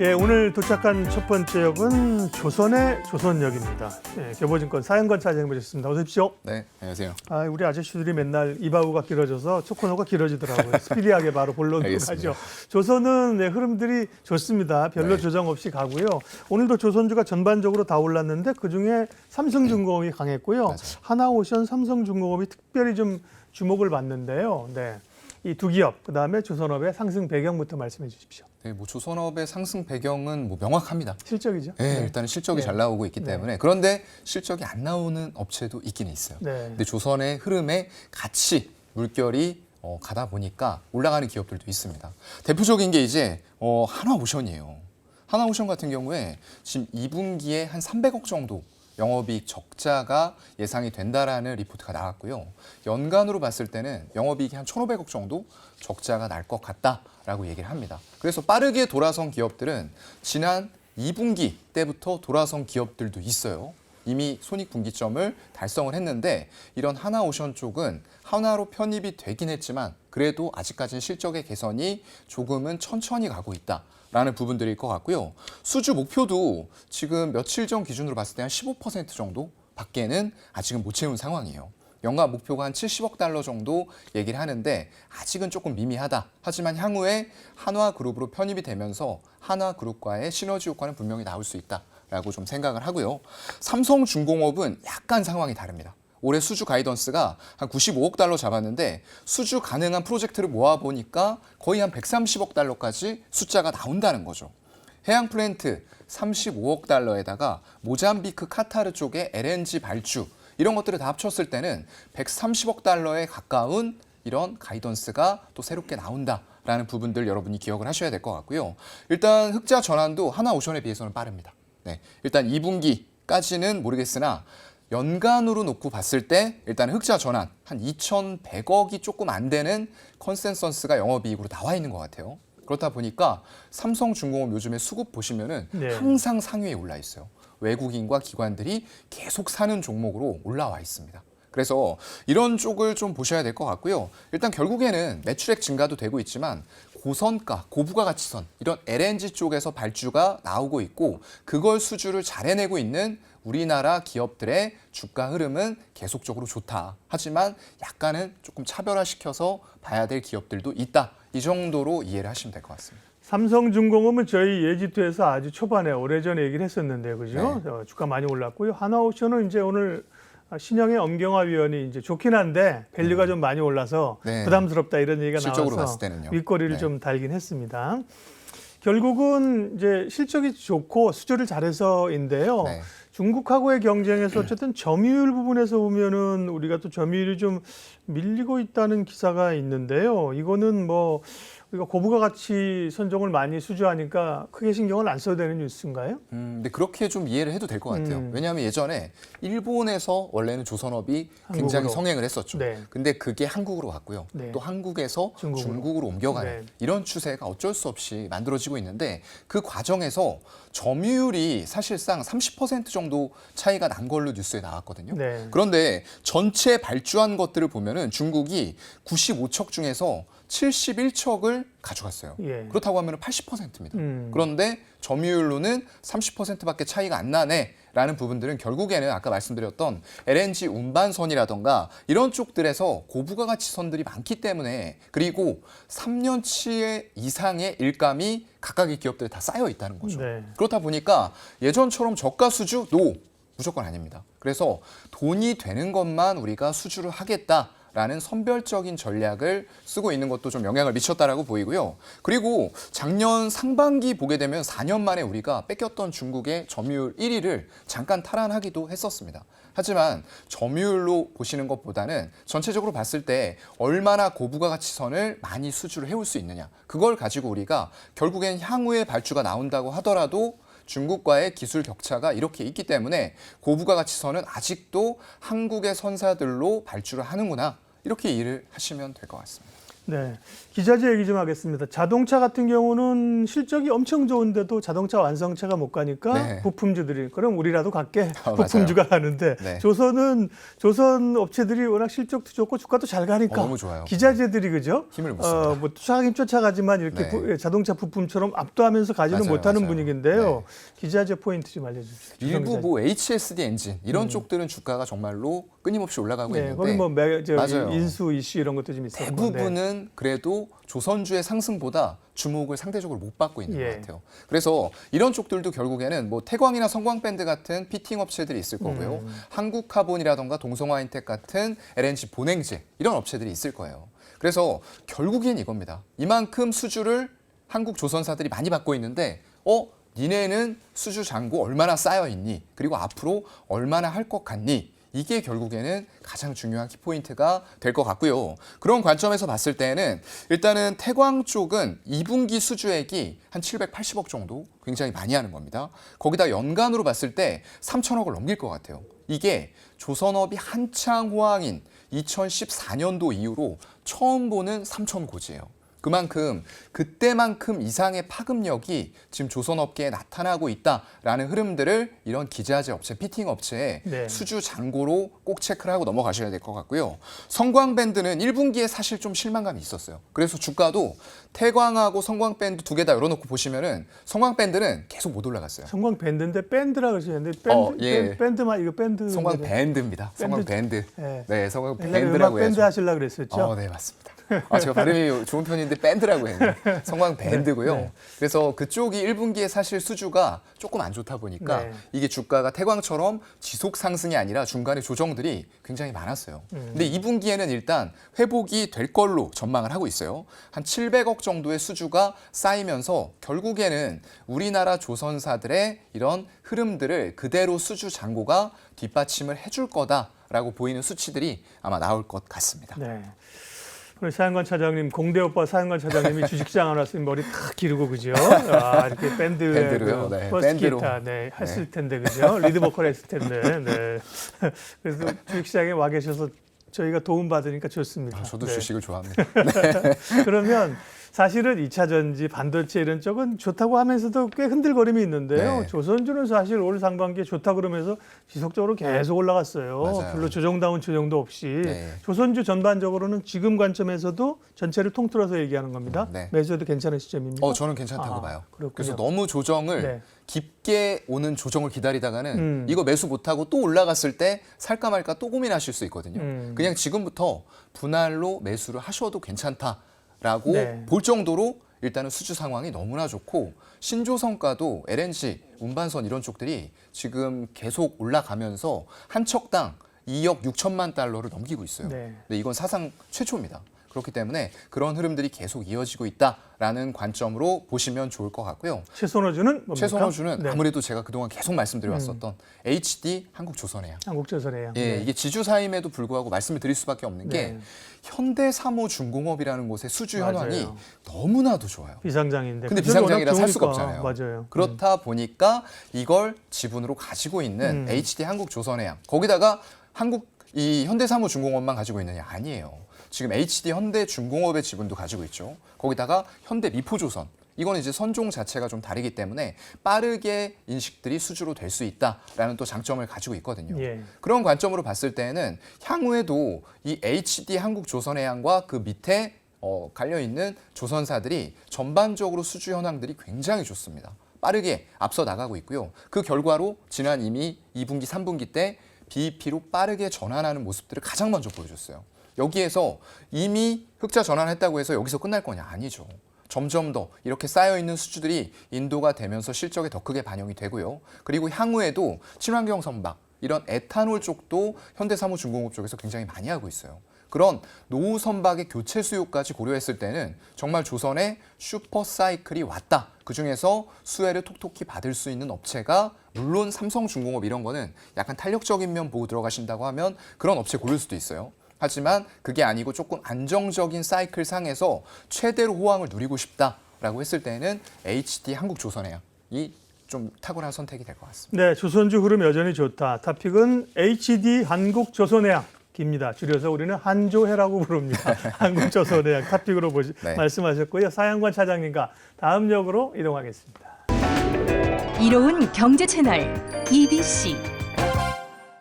예, 오늘 도착한 첫 번째 역은 조선의 조선역입니다. 예, 교보증권 사연관 차장 모셨습니다. 어서 오십시오. 네, 안녕하세요. 우리 아저씨들이 맨날 이바우가 길어져서 첫 코너가 길어지더라고요. 스피디하게 바로 본론으로 알겠습니다. 가죠. 조선은 네, 흐름들이 좋습니다. 별로 네. 조정 없이 가고요. 오늘도 조선주가 전반적으로 다 올랐는데 그중에 삼성중공업이 강했고요. 맞아요. 하나오션, 삼성중공업이 특별히 좀 주목을 받는데요. 네, 이 두 기업, 그다음에 조선업의 상승 배경부터 말씀해 주십시오. 네, 조선업의 상승 배경은 명확합니다. 실적이죠. 네, 일단은 실적이 네. 잘 나오고 있기 때문에 그런데 실적이 안 나오는 업체도 있기는 있어요. 네. 근데 조선의 흐름에 같이 물결이 가다 보니까 올라가는 기업들도 있습니다. 대표적인 게 이제 하나오션이에요. 하나오션 같은 경우에 지금 2분기에 한 300억 정도 영업이익 적자가 예상이 된다라는 리포트가 나왔고요. 연간으로 봤을 때는 영업이익이 한 1,500억 정도 적자가 날 것 같다라고 얘기를 합니다. 그래서 빠르게 돌아선 기업들은 지난 2분기 때부터 돌아선 기업들도 있어요. 이미 손익분기점을 달성을 했는데 이런 하나오션 쪽은 하나로 편입이 되긴 했지만 그래도 아직까지는 실적의 개선이 조금은 천천히 가고 있다라는 부분들일 것 같고요. 수주 목표도 지금 며칠 전 기준으로 봤을 때 한 15% 정도 밖에는 아직은 못 채운 상황이에요. 연간 목표가 한 70억 달러 정도 얘기를 하는데 아직은 조금 미미하다. 하지만 향후에 한화그룹으로 편입이 되면서 한화그룹과의 시너지 효과는 분명히 나올 수 있다라고 좀 생각을 하고요. 삼성중공업은 약간 상황이 다릅니다. 올해 수주 가이던스가 한 95억 달러 잡았는데 수주 가능한 프로젝트를 모아보니까 거의 한 130억 달러까지 숫자가 나온다는 거죠. 해양 플랜트 35억 달러에다가 모잠비크 카타르 쪽의 LNG 발주 이런 것들을 다 합쳤을 때는 130억 달러에 가까운 이런 가이던스가 또 새롭게 나온다라는 부분들 여러분이 기억을 하셔야 될 것 같고요. 일단 흑자 전환도 하나오션에 비해서는 빠릅니다. 네, 일단 2분기까지는 모르겠으나 연간으로 놓고 봤을 때 일단 흑자 전환 한 2,100억이 조금 안 되는 컨센서스가 영업이익으로 나와 있는 것 같아요. 그렇다 보니까 삼성중공업 요즘에 수급 보시면은 네. 항상 상위에 올라 있어요. 외국인과 기관들이 계속 사는 종목으로 올라와 있습니다. 그래서 이런 쪽을 좀 보셔야 될 것 같고요. 일단 결국에는 매출액 증가도 되고 있지만 고선가, 고부가가치선 이런 LNG 쪽에서 발주가 나오고 있고 그걸 수주를 잘 해내고 있는 우리나라 기업들의 주가 흐름은 계속적으로 좋다. 하지만 약간은 조금 차별화시켜서 봐야 될 기업들도 있다. 이 정도로 이해를 하시면 될 것 같습니다. 삼성중공업은 저희 예지투에서 아주 초반에 오래전에 얘기를 했었는데요, 그죠? 주가 많이 올랐고요. 하나오션은 이제 오늘 신영의 엄경화 위원이 이제 좋긴 한데 밸류가 좀 많이 올라서 네. 부담스럽다 이런 얘기가 실적으로 나와서 봤을 때는요. 윗꼬리를 네. 좀 달긴 했습니다. 결국은 이제 실적이 좋고 수주를 잘해서인데요. 네. 중국하고의 경쟁에서 어쨌든 점유율 부분에서 보면은 우리가 또 점유율이 좀 밀리고 있다는 기사가 있는데요. 이거는 뭐 우리가 고부가 가치 선종을 많이 수주하니까 크게 신경을 안 써도 되는 뉴스인가요? 근데 그렇게 좀 이해를 해도 될 것 같아요. 왜냐하면 예전에 일본에서 원래는 조선업이 굉장히 한국으로. 성행을 했었죠. 네. 근데 그게 한국으로 왔고요. 네. 또 한국에서 중국으로. 중국으로 옮겨가는 네. 이런 추세가 어쩔 수 없이 만들어지고 있는데 그 과정에서 점유율이 사실상 30% 정도 차이가 난 걸로 뉴스에 나왔거든요. 네. 그런데 전체 발주한 것들을 보면은 중국이 95척 중에서 71척을 가져갔어요. 예. 그렇다고 하면 80%입니다. 그런데 점유율로는 30%밖에 차이가 안 나네라는 부분들은 결국에는 아까 말씀드렸던 LNG 운반선이라던가 이런 쪽들에서 고부가가치선들이 많기 때문에 그리고 3년치 이상의 일감이 각각의 기업들에 다 쌓여 있다는 거죠. 네. 그렇다 보니까 예전처럼 저가 수주 무조건 아닙니다. 그래서 돈이 되는 것만 우리가 수주를 하겠다라는 선별적인 전략을 쓰고 있는 것도 좀 영향을 미쳤다라고 보이고요. 그리고 작년 상반기 보게 되면 4년 만에 우리가 뺏겼던 중국의 점유율 1위를 잠깐 탈환하기도 했었습니다. 하지만 점유율로 보시는 것보다는 전체적으로 봤을 때 얼마나 고부가가치선을 많이 수주를 해올 수 있느냐. 그걸 가지고 우리가 결국엔 향후에 발주가 나온다고 하더라도 중국과의 기술 격차가 이렇게 있기 때문에 고부가가치선은 아직도 한국의 선사들로 발주를 하는구나. 이렇게 이해를 하시면 될 것 같습니다. 네, 기자재 얘기 좀 하겠습니다. 자동차 같은 경우는 실적이 엄청 좋은데도 자동차 완성차가 못 가니까 네. 부품주들이 그럼 우리라도 갈게 맞아요. 부품주가 가는데 네. 조선 업체들이 워낙 실적도 좋고 주가도 잘 가니까 너무 좋아요. 기자재들이 그죠? 힘을 못 씁니다. 뭐 쫓아가긴 쫓아가지만 이렇게 네. 자동차 부품처럼 압도하면서 가지는 맞아요, 못하는 맞아요. 분위기인데요. 네. 기자재 포인트 좀 알려주십시오. 일부 뭐 HSD 엔진 이런 쪽들은 주가가 정말로 끊임없이 올라가고 네, 있는데 거기 뭐 맞아요. 인수 이슈 이런 것도 좀 있었고 대부분은 그래도 조선주의 상승보다 주목을 상대적으로 못 받고 있는 예. 것 같아요. 그래서 이런 쪽들도 결국에는 뭐 태광이나 성광밴드 같은 피팅 업체들이 있을 거고요. 한국카본이라던가 동성화인텍 같은 LNG 본행제 이런 업체들이 있을 거예요. 그래서 결국엔 이겁니다. 이만큼 수주를 한국 조선사들이 많이 받고 있는데 니네는 수주 잔고 얼마나 쌓여 있니? 그리고 앞으로 얼마나 할 것 같니? 이게 결국에는 가장 중요한 키포인트가 될 것 같고요. 그런 관점에서 봤을 때는 일단은 태광 쪽은 2분기 수주액이 한 780억 정도 굉장히 많이 하는 겁니다. 거기다 연간으로 봤을 때 3천억을 넘길 것 같아요. 이게 조선업이 한창 호황인 2014년도 이후로 처음 보는 3천 고지예요. 그만큼 그때만큼 이상의 파급력이 지금 조선업계에 나타나고 있다라는 흐름들을 이런 기자재 업체, 피팅 업체의 네. 수주 잔고로 꼭 체크를 하고 넘어가셔야 될 것 같고요. 성광밴드는 1분기에 사실 좀 실망감이 있었어요. 그래서 주가도 태광하고 성광밴드 두 개 다 열어놓고 보시면은 성광밴드는 계속 못 올라갔어요. 성광 밴드인데 밴드라 그러시는데 밴드, 예. 밴드만 이거 밴드 성광밴드입니다. 성광밴드. 네. 네, 옛날에 성광밴드라고 음악 밴드 해야죠. 하시려고 그랬었죠. 네, 맞습니다. 제가 발음이 좋은 편인데 밴드라고 했네요. 성광 밴드고요. 네. 그래서 그쪽이 1분기에 사실 수주가 조금 안 좋다 보니까 네. 이게 주가가 태광처럼 지속 상승이 아니라 중간에 조정들이 굉장히 많았어요. 근데 2분기에는 일단 회복이 될 걸로 전망을 하고 있어요. 한 700억 정도의 수주가 쌓이면서 결국에는 우리나라 조선사들의 이런 흐름들을 그대로 수주 잔고가 뒷받침을 해줄 거다라고 보이는 수치들이 아마 나올 것 같습니다. 네. 우리 사연관 차장님, 공대 오빠 사연관 차장님이 주식시장 안 왔으면 머리 탁 기르고 그죠? 이렇게 밴드로요? 네, 버스 밴드로. 기타 했을 텐데 그죠? 리드 보컬 했을 텐데. 네. 그래서 주식시장에 와 계셔서 저희가 도움 받으니까 좋습니다. 저도 네. 주식을 좋아합니다. 그러면 사실은 2차 전지, 반도체 이런 쪽은 좋다고 하면서도 꽤 흔들거림이 있는데요. 네. 조선주는 사실 올 상반기에 좋다 그러면서 지속적으로 계속 올라갔어요. 맞아요. 별로 조정다운 조정도 없이. 네. 조선주 전반적으로는 지금 관점에서도 전체를 통틀어서 얘기하는 겁니다. 네. 매수해도 괜찮은 시점입니까? 저는 괜찮다고 봐요. 그렇군요. 그래서 너무 조정을 네. 깊게 오는 조정을 기다리다가는 이거 매수 못하고 또 올라갔을 때 살까 말까 또 고민하실 수 있거든요. 그냥 지금부터 분할로 매수를 하셔도 괜찮다라고 네. 볼 정도로 일단은 수주 상황이 너무나 좋고 신조성과도 LNG, 운반선 이런 쪽들이 지금 계속 올라가면서 한 척당 2억 6천만 달러를 넘기고 있어요. 네. 근데 이건 사상 최초입니다. 그렇기 때문에 그런 흐름들이 계속 이어지고 있다라는 관점으로 보시면 좋을 것 같고요. 최선호주는 뭡니까? 최선호주는 네. 아무래도 제가 그동안 계속 말씀드려왔었던 HD 한국조선해양. 한국조선해요. 예, 이게 지주사임에도 불구하고 말씀을 드릴 수밖에 없는 게 네. 현대사모중공업이라는 곳의 수주 현황이 맞아요. 너무나도 좋아요. 비상장인데. 근데 그쪽이 워낙 비상장이라 살 수가 좋으니까. 없잖아요. 맞아요. 그렇다 보니까 이걸 지분으로 가지고 있는 HD 한국조선해양. 거기다가 이 현대사모중공업만 가지고 있느냐? 아니에요. 지금 HD 현대중공업의 지분도 가지고 있죠. 거기다가 현대미포조선. 이거는 이제 선종 자체가 좀 다르기 때문에 빠르게 인식들이 수주로 될 수 있다라는 또 장점을 가지고 있거든요. 예. 그런 관점으로 봤을 때는 향후에도 이 HD 한국조선해양과 그 밑에 갈려 있는 조선사들이 전반적으로 수주 현황들이 굉장히 좋습니다. 빠르게 앞서 나가고 있고요. 그 결과로 지난 이미 2분기, 3분기 때 BEP로 빠르게 전환하는 모습들을 가장 먼저 보여줬어요. 여기에서 이미 흑자 전환했다고 해서 여기서 끝날 거냐? 아니죠. 점점 더 이렇게 쌓여있는 수주들이 인도가 되면서 실적에 더 크게 반영이 되고요. 그리고 향후에도 친환경 선박, 이런 에탄올 쪽도 현대사모중공업 쪽에서 굉장히 많이 하고 있어요. 그런 노후 선박의 교체 수요까지 고려했을 때는 정말 조선의 슈퍼 사이클이 왔다. 그중에서 수혜를 톡톡히 받을 수 있는 업체가 물론 삼성중공업 이런 거는 약간 탄력적인 면 보고 들어가신다고 하면 그런 업체 고를 수도 있어요. 하지만 그게 아니고 조금 안정적인 사이클 상에서 최대로 호황을 누리고 싶다라고 했을 때는 HD 한국조선해양이 좀 탁월한 선택이 될 것 같습니다. 네, 조선주 흐름 여전히 좋다. 탑픽은 HD 한국조선해양. 깁니다. 줄여서 우리는 한조회라고 부릅니다. 한국조선의학 탑픽으로 네. 말씀하셨고요. 사양관 차장님과 다음 역으로 이동하겠습니다. 이로운 경제 채널 EBC